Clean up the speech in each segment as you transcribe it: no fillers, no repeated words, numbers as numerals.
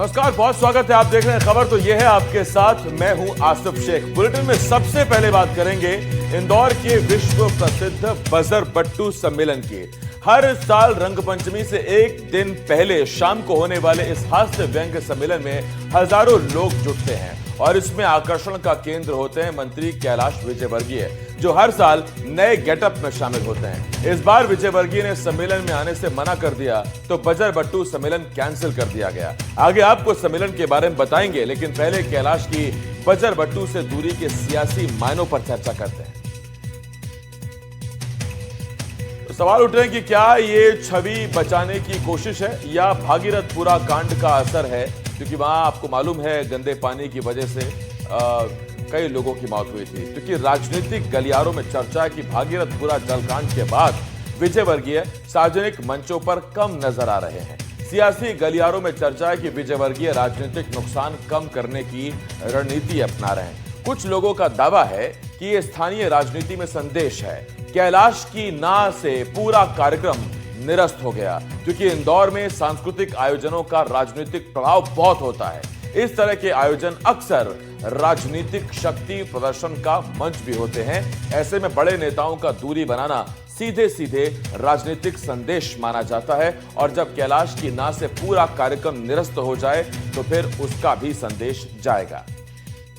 नमस्कार, बहुत स्वागत है। आप देख रहे हैं खबर तो यह है आपके साथ, मैं हूं आसिफ शेख। बुलेटिन में सबसे पहले बात करेंगे इंदौर के विश्व प्रसिद्ध बजर बट्टू सम्मेलन की। हर साल रंगपंचमी से एक दिन पहले शाम को होने वाले इस हास्य व्यंग्य सम्मेलन में हजारों लोग जुटते हैं और इसमें आकर्षण का केंद्र होते हैं मंत्री कैलाश विजयवर्गीय, जो हर साल नए गेटअप में शामिल होते हैं। इस बार विजयवर्गीय ने सम्मेलन में आने से मना कर दिया तो बजर बट्टू सम्मेलन कैंसिल कर दिया गया। आगे आपको सम्मेलन के बारे में बताएंगे, लेकिन पहले कैलाश की बजर बट्टू से दूरी के सियासी मायनों पर चर्चा करते हैं। तो सवाल उठ रहे हैं कि क्या ये छवि बचाने की कोशिश है या भागीरथपुरा कांड का असर है, क्योंकि वहां आपको मालूम है गंदे पानी की वजह से कई लोगों की मौत हुई थी। क्योंकि राजनीतिक गलियारों में चर्चा है कि भागीरथपुरा जलकांड के बाद विजयवर्गीय सार्वजनिक मंचों पर कम नजर आ रहे हैं। सियासी गलियारों में चर्चा है कि विजयवर्गीय राजनीतिक नुकसान कम करने की रणनीति अपना रहे हैं। कुछ लोगों का दावा है कि ये स्थानीय राजनीति में संदेश है। कैलाश की ना से पूरा कार्यक्रम निरस्त हो गया, क्योंकि इंदौर में सांस्कृतिक आयोजनों का राजनीतिक प्रभाव बहुत होता है। इस तरह के आयोजन अक्सर राजनीतिक शक्ति प्रदर्शन का मंच भी होते हैं। ऐसे में बड़े नेताओं का दूरी बनाना सीधे सीधे राजनीतिक संदेश माना जाता है, और जब कैलाश की ना से पूरा कार्यक्रम निरस्त हो जाए तो फिर उसका भी संदेश जाएगा।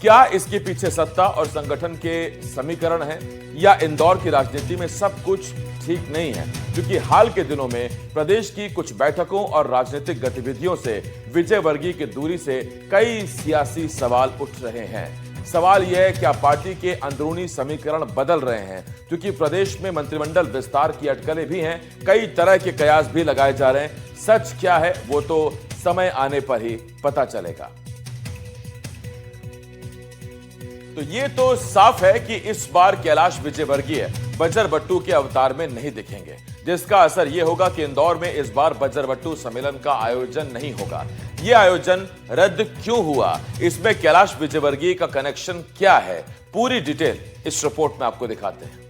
क्या इसके पीछे सत्ता और संगठन के समीकरण हैं, या इंदौर की राजनीति में सब कुछ ठीक नहीं है? क्योंकि हाल के दिनों में प्रदेश की कुछ बैठकों और राजनीतिक गतिविधियों से विजयवर्गीय की दूरी से कई सियासी सवाल उठ रहे हैं। सवाल यह है, क्या पार्टी के अंदरूनी समीकरण बदल रहे हैं? क्योंकि प्रदेश में मंत्रिमंडल विस्तार की अटकलें भी हैं, कई तरह के कयास भी लगाए जा रहे हैं। सच क्या है वो तो समय आने पर ही पता चलेगा। तो ये तो साफ है कि इस बार कैलाश विजयवर्गीय बजर बट्टू के अवतार में नहीं दिखेंगे, जिसका असर यह होगा कि इंदौर में इस बार बजर बट्टू सम्मेलन का आयोजन नहीं होगा। यह आयोजन रद्द क्यों हुआ, इसमें कैलाश विजयवर्गीय का कनेक्शन क्या है, पूरी डिटेल इस रिपोर्ट में आपको दिखाते हैं।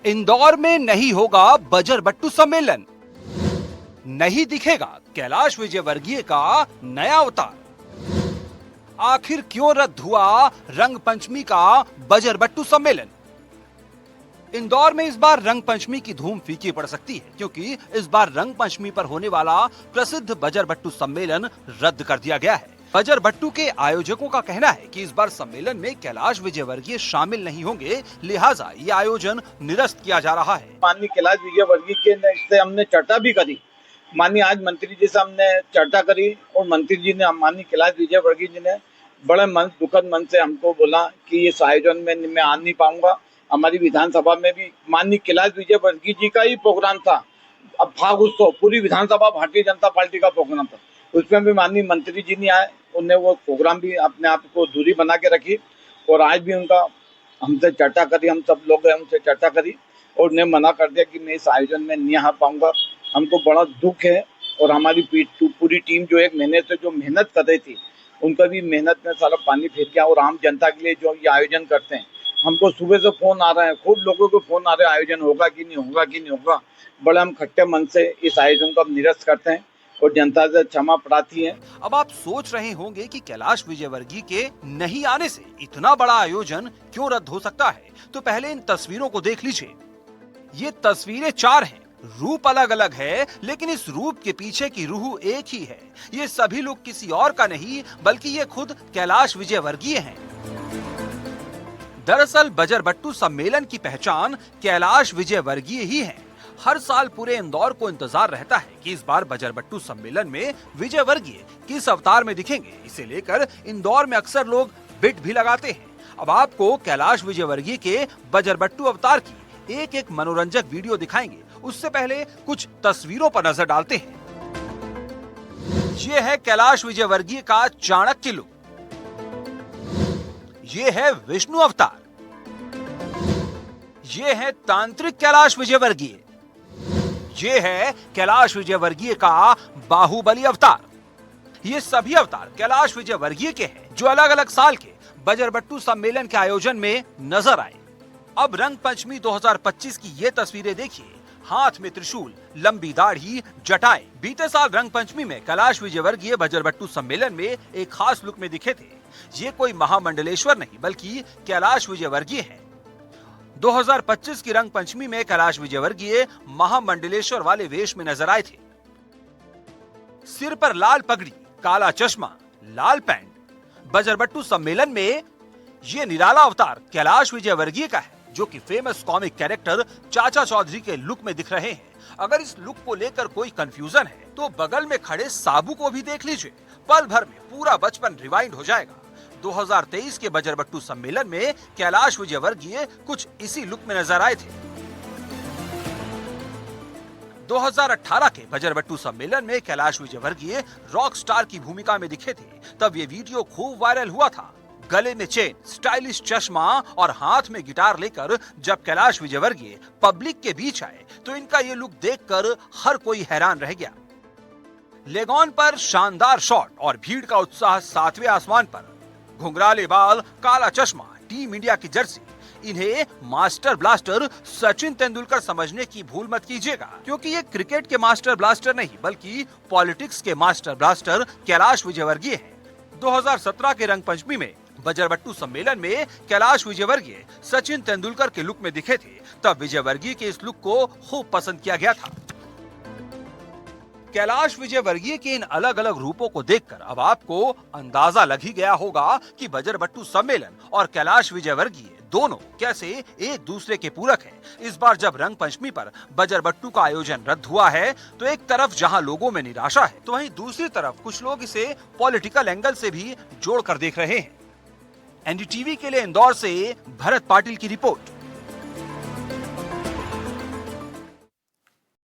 इंदौर में नहीं होगा बजर बट्टू सम्मेलन, नहीं दिखेगा कैलाश विजयवर्गीय का नया अवतार। आखिर क्यों रद्द हुआ रंग पंचमी का बजर बट्टू सम्मेलन? इंदौर में इस बार रंग पंचमी की धूम फीकी पड़ सकती है, क्योंकि इस बार रंग पंचमी पर होने वाला प्रसिद्ध बजर बट्टू सम्मेलन रद्द कर दिया गया है। बजर बट्टू के आयोजकों का कहना है कि इस बार सम्मेलन में कैलाश विजयवर्गीय शामिल नहीं होंगे, लिहाजा ये आयोजन निरस्त किया जा रहा है। माननीय कैलाश विजयवर्गीय के से हमने चर्चा भी करी। माननीय आज मंत्री जी से हमने चर्चा करी और मंत्री जी ने माननीय कैलाश विजयवर्गीय जी ने बड़े दुखद मन से हमको बोला कि इस आयोजन में मैं आ नहीं पाऊंगा। हमारी विधानसभा में भी माननीय कैलाश विजयवर्गीय जी का ही प्रोग्राम था। अब फाग उत्सव पूरी विधानसभा भारतीय जनता पार्टी का प्रोग्राम था, उसमें भी माननीय मंत्री जी नहीं आए। उन्हें वो प्रोग्राम भी अपने आप को दूरी बना के रखी और आज भी उनका हमसे चर्चा करी, हम सब लोग उनसे चर्चा करी और उन्हें मना कर दिया कि मैं इस आयोजन में नहीं आ पाऊंगा। हमको बड़ा दुख है और हमारी पूरी टीम जो एक महीने से जो मेहनत कर रही थी, उनका भी मेहनत में सारा पानी फिर गया। और आम जनता के लिए जो ये आयोजन करते हैं, हमको सुबह से फोन आ रहे हैं, खूब लोगों को फोन आ रहे हैं आयोजन होगा कि नहीं होगा कि नहीं होगा। बड़े हम खट्टे मन से इस आयोजन को निरस्त करते हैं और जनता से क्षमा प्रार्थी है। अब आप सोच रहे होंगे कि कैलाश विजयवर्गीय के नहीं आने से इतना बड़ा आयोजन क्यों रद्द हो सकता है, तो पहले इन तस्वीरों को देख लीजिए। ये तस्वीरें 4 हैं, रूप अलग अलग है, लेकिन इस रूप के पीछे की रूह एक ही है। ये सभी लोग किसी और का नहीं, बल्कि ये खुद कैलाश विजयवर्गीय हैं। दरअसल बजर बट्टू सम्मेलन की पहचान कैलाश विजयवर्गीय ही है। हर साल पूरे इंदौर को इंतजार रहता है कि इस बार बजर बट्टू सम्मेलन में विजयवर्गीय किस अवतार में दिखेंगे। इसे लेकर इंदौर में अक्सर लोग बिट भी लगाते हैं। अब आपको कैलाश विजयवर्गीय के बजर बट्टू अवतार की एक एक मनोरंजक वीडियो दिखाएंगे। उससे पहले कुछ तस्वीरों पर नजर डालते हैं। ये है कैलाश विजयवर्गीय का चाणक्य लुक, ये है विष्णु अवतार, ये है तांत्रिक कैलाश विजयवर्गीय, ये है कैलाश विजयवर्गीय का बाहुबली अवतार। ये सभी अवतार कैलाश विजयवर्गीय के हैं, जो अलग अलग साल के बजरबट्टू सम्मेलन के आयोजन में नजर आए। अब रंग पंचमी 2025 की ये तस्वीरें देखिए। हाथ में त्रिशूल, लंबी दाढ़ी, जटाएं। बीते साल रंग पंचमी में कैलाश विजयवर्गीय बजरबट्टू सम्मेलन में एक खास लुक में दिखे थे। ये कोई महामंडलेश्वर नहीं बल्कि कैलाश विजयवर्गीय हैं। 2025 की रंग पंचमी में कैलाश विजयवर्गीय महामंडलेश्वर वाले वेश में नजर आए थे। सिर पर लाल पगड़ी, काला चश्मा, लाल पैंट। बजरबट्टू सम्मेलन में ये निराला अवतार कैलाश विजयवर्गीय का है, जो कि फेमस कॉमिक कैरेक्टर चाचा चौधरी के लुक में दिख रहे हैं। अगर इस लुक को लेकर कोई कंफ्यूजन है तो बगल में खड़े साबू को भी देख लीजिए। पल भर में पूरा बचपन रिवाइंड हो जाएगा। 2023 के बजरबट्टू सम्मेलन में कैलाश विजयवर्गीय कुछ इसी लुक में नजर आए थे। 2018 के बजरबट्टू सम्मेलन में कैलाश विजयवर्गीय रॉक स्टार की भूमिका में दिखे थे। तब ये वीडियो खूब वायरल हुआ था। गले में चेन, स्टाइलिश चश्मा और हाथ में गिटार लेकर जब कैलाश विजयवर्गीय पब्लिक के बीच आए तो इनका ये लुक देखकर हर कोई हैरान रह गया। लेगॉन पर शानदार शॉट और भीड़ का उत्साह सातवें आसमान पर। घुंघराले बाल, काला चश्मा, टीम इंडिया की जर्सी। इन्हें मास्टर ब्लास्टर सचिन तेंदुलकर समझने की भूल मत कीजिएगा, क्योंकि ये क्रिकेट के मास्टर ब्लास्टर नहीं बल्कि पॉलिटिक्स के मास्टर ब्लास्टर कैलाश विजयवर्गीय हैं। 2017 के रंग पंचमी में बजरबट्टू सम्मेलन में कैलाश विजयवर्गीय सचिन तेंदुलकर के लुक में दिखे थे। तब विजयवर्गीय के इस लुक को खूब पसंद किया गया था। कैलाश विजयवर्गीय के इन अलग अलग रूपों को देखकर अब आपको अंदाजा लग ही गया होगा कि बजरबट्टू सम्मेलन और कैलाश विजयवर्गीय दोनों कैसे एक दूसरे के पूरक हैं। इस बार जब रंग पंचमी पर बजरबट्टू का आयोजन रद्द हुआ है तो एक तरफ जहां लोगों में निराशा है तो वहीं दूसरी तरफ कुछ लोग इसे पॉलिटिकल एंगल से भी जोड़कर देख रहे हैं। एनडीटीवी के लिए इंदौर से भरत पाटिल की रिपोर्ट।